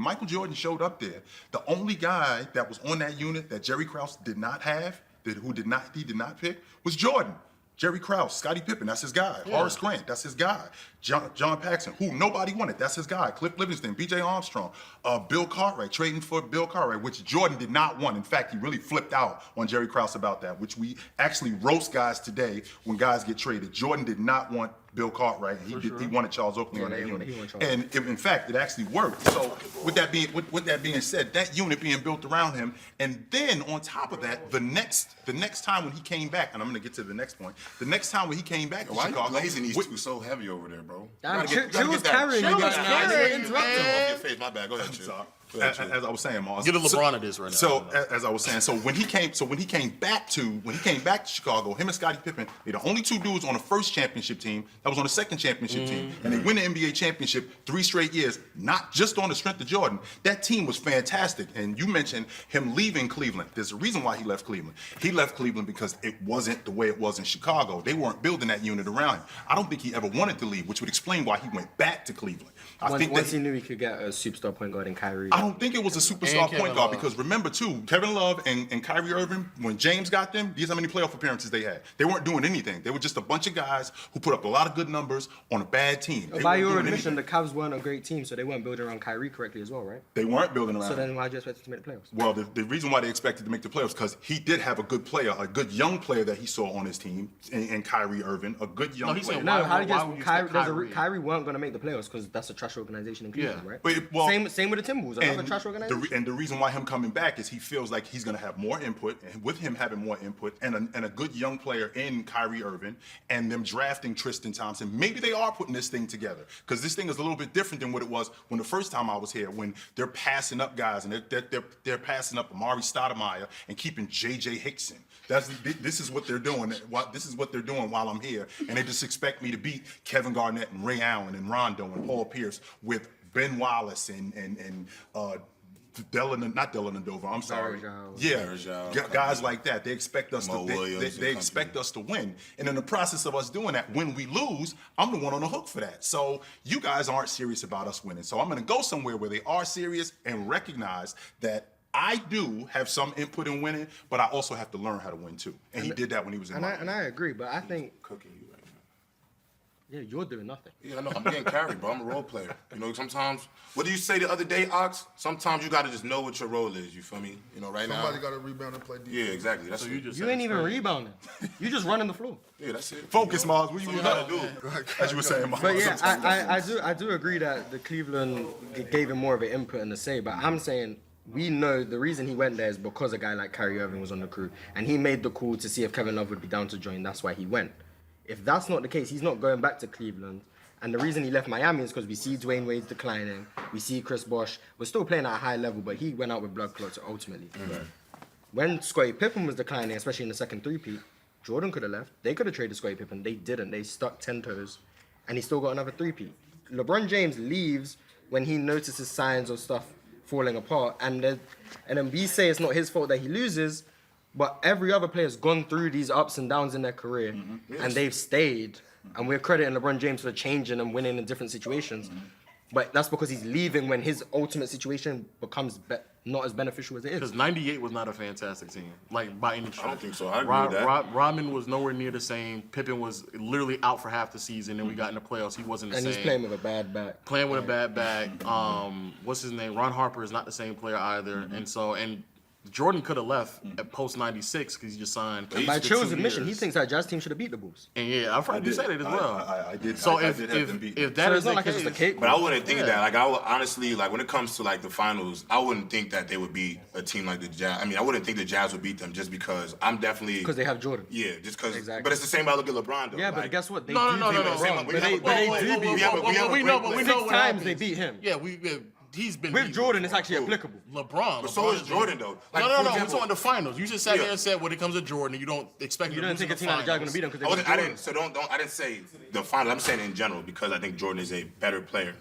when Michael Jordan showed up there, the only guy that was on that unit that Jerry Krause did not have, he did not pick, was Jordan. Jerry Krause, Scottie Pippen, that's his guy. Yeah. Horace Grant, that's his guy. John Paxson, who nobody wanted, that's his guy. Cliff Livingston, B.J. Armstrong, Bill Cartwright, trading for Bill Cartwright, which Jordan did not want. In fact, he really flipped out on Jerry Krause about that, which we actually roast guys today when guys get traded. Jordan did not want Bill Cartwright, and he wanted Charles Oakley on that unit. And in fact, it actually worked. So with that being said, that unit being built around him, and then on top of that, the next time when he came back, and I'm gonna get to the next point, the next time when he came back to Chicago. Why are you blazing these two so heavy over there, bro? Chill was carrying. Off your face, my bad. Go ahead, Chill. As I was saying, Mars. Get a LeBron at this right now. So as I was saying, when he came back to Chicago, him and Scottie Pippen, they're the only two dudes on the first championship team that was on the second championship team, and they win the NBA championship 3 straight years, not just on the strength of Jordan. That team was fantastic. And you mentioned him leaving Cleveland. There's a reason why he left Cleveland. He left Cleveland because it wasn't the way it was in Chicago. They weren't building that unit around him. I don't think he ever wanted to leave, which would explain why he went back to Cleveland. Once he knew he could get a superstar point guard in Kyrie. I don't think it was a superstar point guard because remember too, Kevin Love and Kyrie Irving, when James got them, these how many playoff appearances they had. They weren't doing anything. They were just a bunch of guys who put up a lot of good numbers on a bad team. By your admission, the Cavs weren't a great team, so they weren't building around Kyrie correctly as well, right? They weren't building around. So then why did you expect them to make the playoffs? Well, the reason why they expected to make the playoffs because he did have a good player, a good young player that he saw on his team, in Kyrie Irving, a good young player. No, how did you guess Kyrie weren't going to make the playoffs because that's a trash organization in Cleveland, right? But, same with the Timberwolves, another trash organization. And the reason why him coming back is he feels like he's going to have more input, and with him having more input and a good young player in Kyrie Irving and them drafting Tristan Thompson, maybe they are putting this thing together because this thing is a little bit different than what it was when the first time I was here, when they're passing up guys and they're passing up Amari Stoudemire and keeping J.J. Hickson. This is what they're doing. This is what they're doing while I'm here, and they just expect me to beat Kevin Garnett and Ray Allen and Rondo and Paul Pierce with Ben Wallace and not Dylan Dover. I'm sorry. Guys like that. They expect us they expect us to win. And in the process of us doing that, when we lose, I'm the one on the hook for that. So you guys aren't serious about us winning. So I'm going to go somewhere where they are serious and recognize that I do have some input in winning, but I also have to learn how to win too. And he did that when he was in Miami. And I agree, but I think Cooking you right now. Yeah, you're doing nothing. Yeah, I know. I'm getting carried, bro. I'm a role player. You know, sometimes, what did you say the other day, Ox? Sometimes you got to just know what your role is, you feel me? You know, right now. Somebody got to rebound and play defense. Yeah, exactly. That's so you ain't even rebounding. You just running the floor. Yeah, that's it. Focus, Mars. What you got to do? As you were saying, Mars. But yeah, I do agree that the Cleveland gave him more of an input and a say, but I'm saying we know the reason he went there is because a guy like Kyrie Irving was on the crew, and he made the call to see if Kevin Love would be down to join. That's why he went. If that's not the case, he's not going back to Cleveland. And the reason he left Miami is because we see Dwayne Wade's declining. We see Chris Bosh. We're still playing at a high level, but he went out with blood clots ultimately. Mm-hmm. When Scottie Pippen was declining, especially in the second three-peat, Jordan could have left. They could have traded Scottie Pippen. They didn't. They stuck 10 toes. And he still got another three-peat. LeBron James leaves when he notices signs of stuff falling apart. And then we say it's not his fault that he loses, but every other player's gone through these ups and downs in their career, and they've stayed. And we're crediting LeBron James for changing and winning in different situations. But that's because he's leaving when his ultimate situation becomes not as beneficial as it is. Because 98 was not a fantastic team, like by any stretch. I don't think so. I agree with that. Rodman was nowhere near the same. Pippen was literally out for half the season, and we got in the playoffs. He wasn't the same. And he's playing with a bad back. Playing with a bad back. What's his name? Ron Harper is not the same player either. And Jordan could have left at post 96 because he just signed. By Chill's admission, he thinks that Jazz team should have beat the Bulls. And yeah, I've heard you say that as well. I did. So if that is not like case, it's just a cake. But I wouldn't think of that. Like I would honestly, like when it comes to like the finals, I wouldn't think that they would beat a team like the Jazz. I mean, I wouldn't think the Jazz would beat them just because I'm definitely because they have Jordan. Yeah, just because. Exactly. But it's the same way I look at LeBron though. Yeah, but guess what? They no. But they do beat him. We know 6 times they beat him. Yeah, he's been with Jordan. It's actually applicable. LeBron. But so is Jordan though. Like, no. We're talking the finals. You just sat there and said when it comes to Jordan, you don't expect. You don't think a team like Jazz going to beat them because I didn't. So don't. I didn't say the finals. I'm saying in general because I think Jordan is a better player.